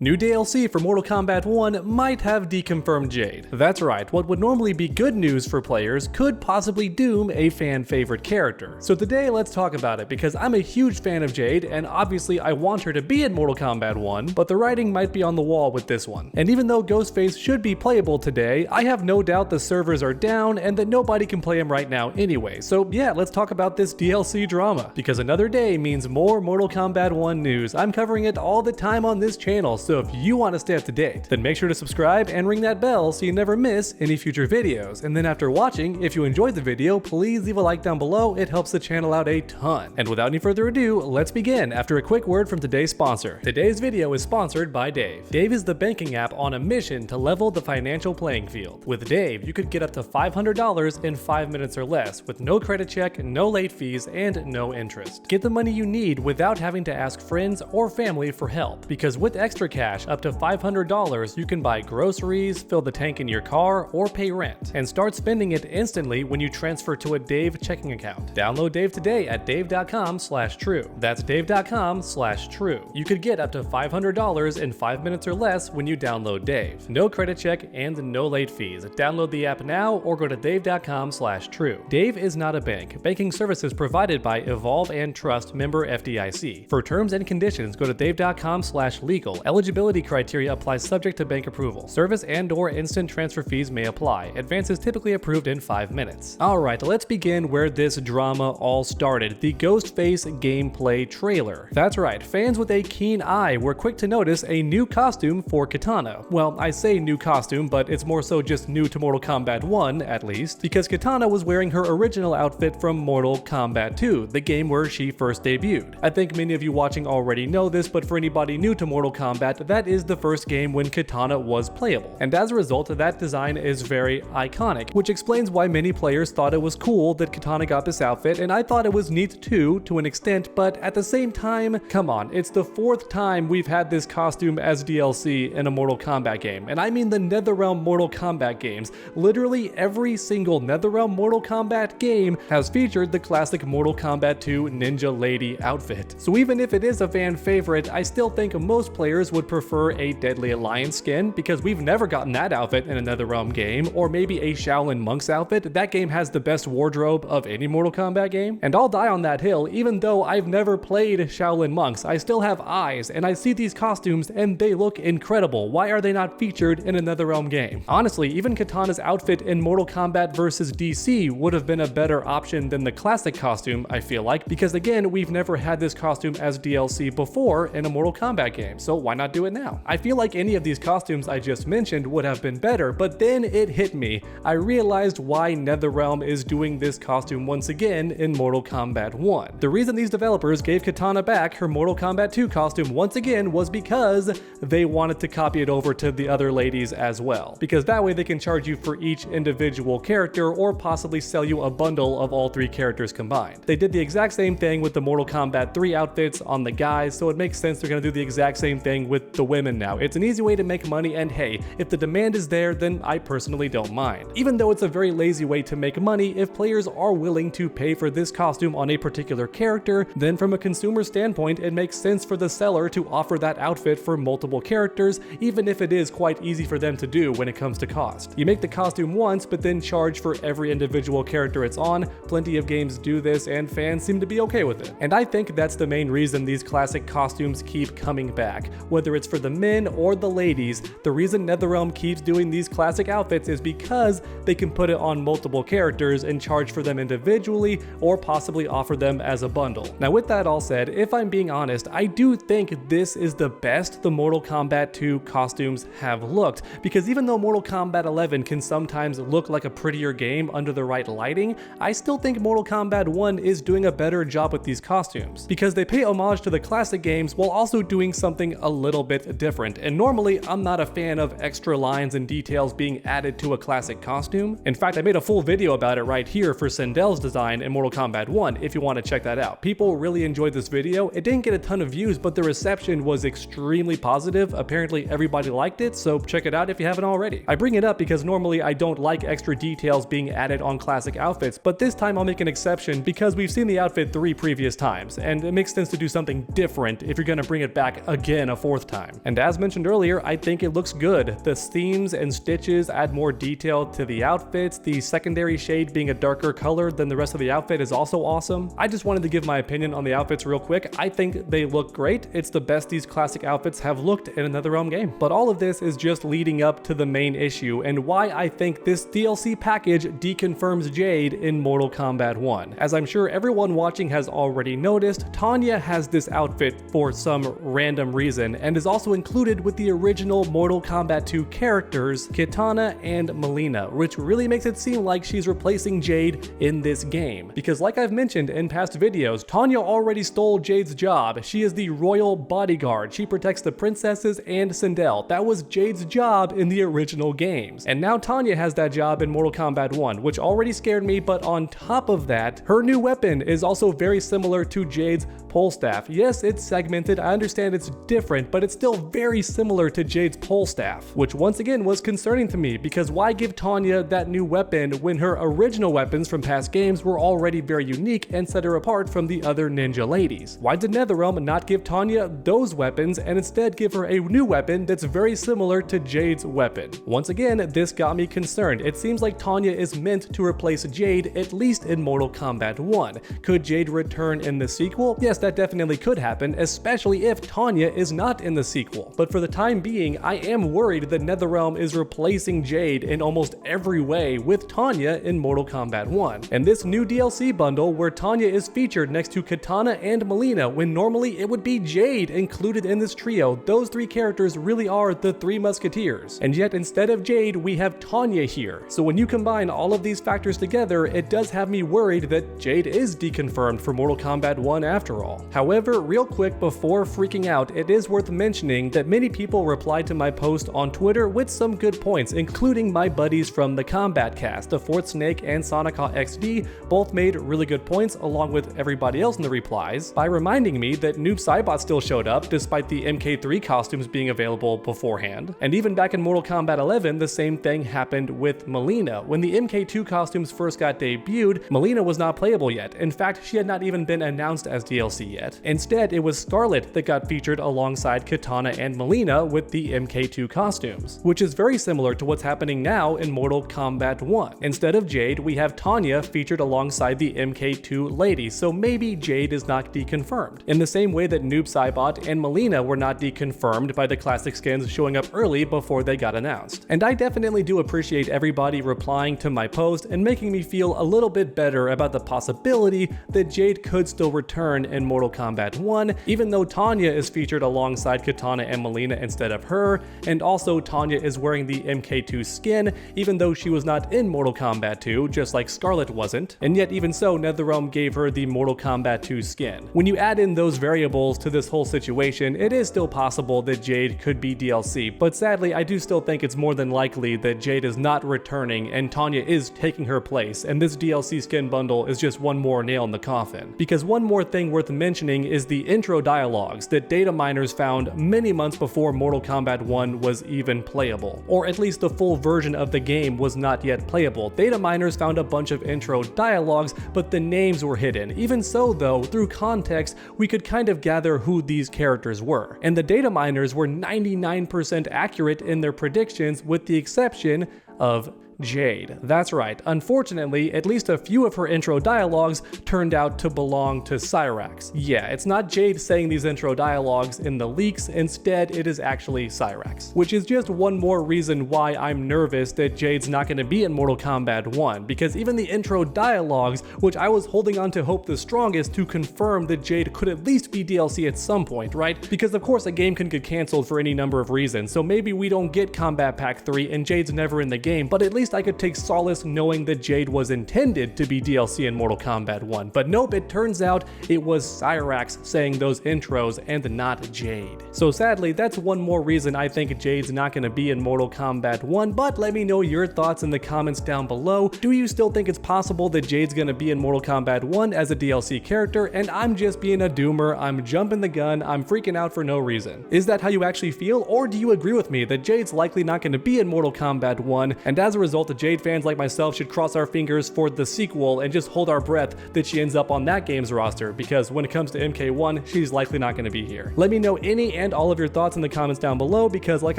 New DLC for Mortal Kombat 1 might have deconfirmed Jade. That's right, what would normally be good news for players could possibly doom a fan favorite character. So today let's talk about it because I'm a huge fan of Jade and obviously I want her to be in Mortal Kombat 1, but the writing might be on the wall with this one. And even though Ghostface should be playable today, I have no doubt the servers are down and that nobody can play him right now anyway. So yeah, let's talk about this DLC drama. Because another day means more Mortal Kombat 1 news. I'm covering it all the time on this channel, so if you want to stay up to date, then make sure to subscribe and ring that bell so you never miss any future videos. And then after watching, if you enjoyed the video, please leave a like down below, it helps the channel out a ton. And without any further ado, let's begin after a quick word from today's sponsor. Today's video is sponsored by Dave. Dave is the banking app on a mission to level the financial playing field. With Dave, you could get up to $500 in 5 minutes or less with no credit check, no late fees, and no interest. Get the money you need without having to ask friends or family for help, because with extra cash up to $500, you can buy groceries, fill the tank in your car, or pay rent, and start spending it instantly when you transfer to a Dave checking account. Download Dave today at dave.com/true. That's dave.com/true. You could get up to $500 in 5 minutes or less when you download Dave. No credit check and no late fees. Download the app now or go to dave.com/true. Dave is not a bank. Banking services provided by Evolve and Trust, member FDIC. For terms and conditions, go to dave.com/legal. Eligibility criteria applies subject to bank approval. Service and/or instant transfer fees may apply. Advances typically approved in 5 minutes. Alright, let's begin where this drama all started, the Ghostface gameplay trailer. That's right, fans with a keen eye were quick to notice a new costume for Kitana. Well, I say new costume, but it's more so just new to Mortal Kombat 1, at least, because Kitana was wearing her original outfit from Mortal Kombat 2, the game where she first debuted. I think many of you watching already know this, but for anybody new to Mortal Kombat, that is the first game when Kitana was playable. And as a result, that design is very iconic, which explains why many players thought it was cool that Kitana got this outfit, and I thought it was neat too, to an extent, but at the same time, come on, it's the 4th time we've had this costume as DLC in a Mortal Kombat game, and I mean the NetherRealm Mortal Kombat games. Literally every single NetherRealm Mortal Kombat game has featured the classic Mortal Kombat 2 Ninja Lady outfit. So even if it is a fan favorite, I still think most players would prefer a Deadly Alliance skin, because we've never gotten that outfit in a NetherRealm game, or maybe a Shaolin Monk's outfit. That game has the best wardrobe of any Mortal Kombat game, and I'll die on that hill. Even though I've never played Shaolin Monks, I still have eyes, and I see these costumes and they look incredible. Why are they not featured in a NetherRealm game? Honestly, even Kitana's outfit in Mortal Kombat vs. DC would have been a better option than the classic costume, I feel like, because again, we've never had this costume as DLC before in a Mortal Kombat game, so why not do it now? I feel like any of these costumes I just mentioned would have been better, but then it hit me. I realized why NetherRealm is doing this costume once again in Mortal Kombat 1. The reason these developers gave Kitana back her Mortal Kombat 2 costume once again was because they wanted to copy it over to the other ladies as well, because that way they can charge you for each individual character or possibly sell you a bundle of all 3 characters combined. They did the exact same thing with the Mortal Kombat 3 outfits on the guys, so it makes sense they're gonna do the exact same thing with the women now. It's an easy way to make money, and hey, if the demand is there, then I personally don't mind. Even though it's a very lazy way to make money, if players are willing to pay for this costume on a particular character, then from a consumer standpoint, it makes sense for the seller to offer that outfit for multiple characters, even if it is quite easy for them to do when it comes to cost. You make the costume once, but then charge for every individual character it's on. Plenty of games do this, and fans seem to be okay with it. And I think that's the main reason these classic costumes keep coming back. Whether it's for the men or the ladies, the reason NetherRealm keeps doing these classic outfits is because they can put it on multiple characters and charge for them individually or possibly offer them as a bundle. Now with that all said, if I'm being honest, I do think this is the best the Mortal Kombat 2 costumes have looked, because even though Mortal Kombat 11 can sometimes look like a prettier game under the right lighting, I still think Mortal Kombat 1 is doing a better job with these costumes, because they pay homage to the classic games while also doing something a little bit different. And normally I'm not a fan of extra lines and details being added to a classic costume. In fact, I made a full video about it right here for Sindel's design in Mortal Kombat 1 if you want to check that out. People really enjoyed this video. It didn't get a ton of views, but the reception was extremely positive. Apparently everybody liked it, so check it out if you haven't already. I bring it up because normally I don't like extra details being added on classic outfits, but this time I'll make an exception because we've seen the outfit 3 previous times, and it makes sense to do something different if you're gonna bring it back again a 4th time. And as mentioned earlier, I think it looks good. The seams and stitches add more detail to the outfits. The secondary shade being a darker color than the rest of the outfit is also awesome. I just wanted to give my opinion on the outfits real quick. I think they look great. It's the best these classic outfits have looked in a NetherRealm game. But all of this is just leading up to the main issue and why I think this DLC package deconfirms Jade in Mortal Kombat 1. As I'm sure everyone watching has already noticed, Tanya has this outfit for some random reason and is also included with the original Mortal Kombat 2 characters, Kitana and Mileena, which really makes it seem like she's replacing Jade in this game. Because like I've mentioned in past videos, Tanya already stole Jade's job. She is the royal bodyguard. She protects the princesses and Sindel. That was Jade's job in the original games. And now Tanya has that job in Mortal Kombat 1, which already scared me, but on top of that, her new weapon is also very similar to Jade's pole staff. Yes, it's segmented, I understand it's different, but it's still very similar to Jade's pole staff, which once again was concerning to me, because why give Tanya that new weapon when her original weapons from past games were already very unique and set her apart from the other ninja ladies? Why did NetherRealm not give Tanya those weapons and instead give her a new weapon that's very similar to Jade's weapon? Once again, this got me concerned. It seems like Tanya is meant to replace Jade, at least in Mortal Kombat 1. Could Jade return in the sequel? Yes, that definitely could happen, especially if Tanya is not in the sequel. But for the time being, I am worried that NetherRealm is replacing Jade in almost every way with Tanya in Mortal Kombat 1. And this new DLC bundle where Tanya is featured next to Kitana and Mileena, when normally it would be Jade included in this trio, those three characters really are the Three Musketeers. And yet instead of Jade, we have Tanya here. So when you combine all of these factors together, it does have me worried that Jade is deconfirmed for Mortal Kombat 1 after all. However, real quick before freaking out, it is worth mentioning that many people replied to my post on Twitter with some good points, including my buddies from the Combat Cast. The Fourth Snake and Sonica XD both made really good points along with everybody else in the replies by reminding me that Noob Saibot still showed up despite the MK3 costumes being available beforehand. And even back in Mortal Kombat 11, the same thing happened with Mileena. When the MK2 costumes first got debuted, Mileena was not playable yet. In fact, she had not even been announced as DLC yet. Instead, it was Skarlet that got featured alongside Kitana and Mileena with the MK2 costumes, which is very similar to what's happening now in Mortal Kombat 1. Instead of Jade, we have Tanya featured alongside the MK2 ladies, so maybe Jade is not deconfirmed. In the same way that Noob Saibot and Mileena were not deconfirmed by the classic skins showing up early before they got announced. And I definitely do appreciate everybody replying to my post and making me feel a little bit better about the possibility that Jade could still return in Mortal Kombat 1, even though Tanya is featured alongside Kitana and Mileena instead of her, and also Tanya is wearing the MK2 skin, even though she was not in Mortal Kombat 2, just like Skarlet wasn't, and yet even so, NetherRealm gave her the Mortal Kombat 2 skin. When you add in those variables to this whole situation, it is still possible that Jade could be DLC, but sadly, I do still think it's more than likely that Jade is not returning and Tanya is taking her place, and this DLC skin bundle is just one more nail in the coffin. Because one more thing worth mentioning is the intro dialogues that data miners found many months before Mortal Kombat 1 was even playable, or at least the full version of the game was not yet playable. Data miners found a bunch of intro dialogues, but the names were hidden. Even so though, through context, we could kind of gather who these characters were. And the data miners were 99% accurate in their predictions with the exception of Jade. That's right. Unfortunately, at least a few of her intro dialogues turned out to belong to Cyrax. Yeah, it's not Jade saying these intro dialogues in the leaks, instead it is actually Cyrax. Which is just one more reason why I'm nervous that Jade's not going to be in Mortal Kombat 1, because even the intro dialogues, which I was holding on to hope the strongest to confirm that Jade could at least be DLC at some point, right? Because of course a game can get cancelled for any number of reasons, so maybe we don't get Combat Pack 3 and Jade's never in the game, but at least I could take solace knowing that Jade was intended to be DLC in Mortal Kombat 1. But nope, it turns out it was Cyrax saying those intros and not Jade. So sadly, that's one more reason I think Jade's not going to be in Mortal Kombat 1, but let me know your thoughts in the comments down below. Do you still think it's possible that Jade's going to be in Mortal Kombat 1 as a DLC character, and I'm just being a doomer, I'm jumping the gun, I'm freaking out for no reason? Is that how you actually feel, or do you agree with me that Jade's likely not going to be in Mortal Kombat 1, and as a result result, the Jade fans like myself should cross our fingers for the sequel and just hold our breath that she ends up on that game's roster, because when it comes to MK1, she's likely not going to be here. Let me know any and all of your thoughts in the comments down below, because like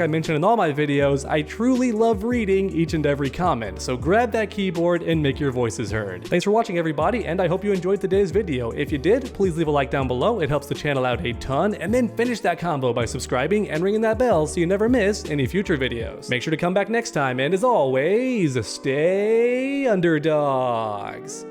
I mentioned in all my videos, I truly love reading each and every comment, so grab that keyboard and make your voices heard. Thanks for watching, everybody, and I hope you enjoyed today's video. If you did, please leave a like down below, it helps the channel out a ton, and then finish that combo by subscribing and ringing that bell so you never miss any future videos. Make sure to come back next time, and as always, stay underdogs.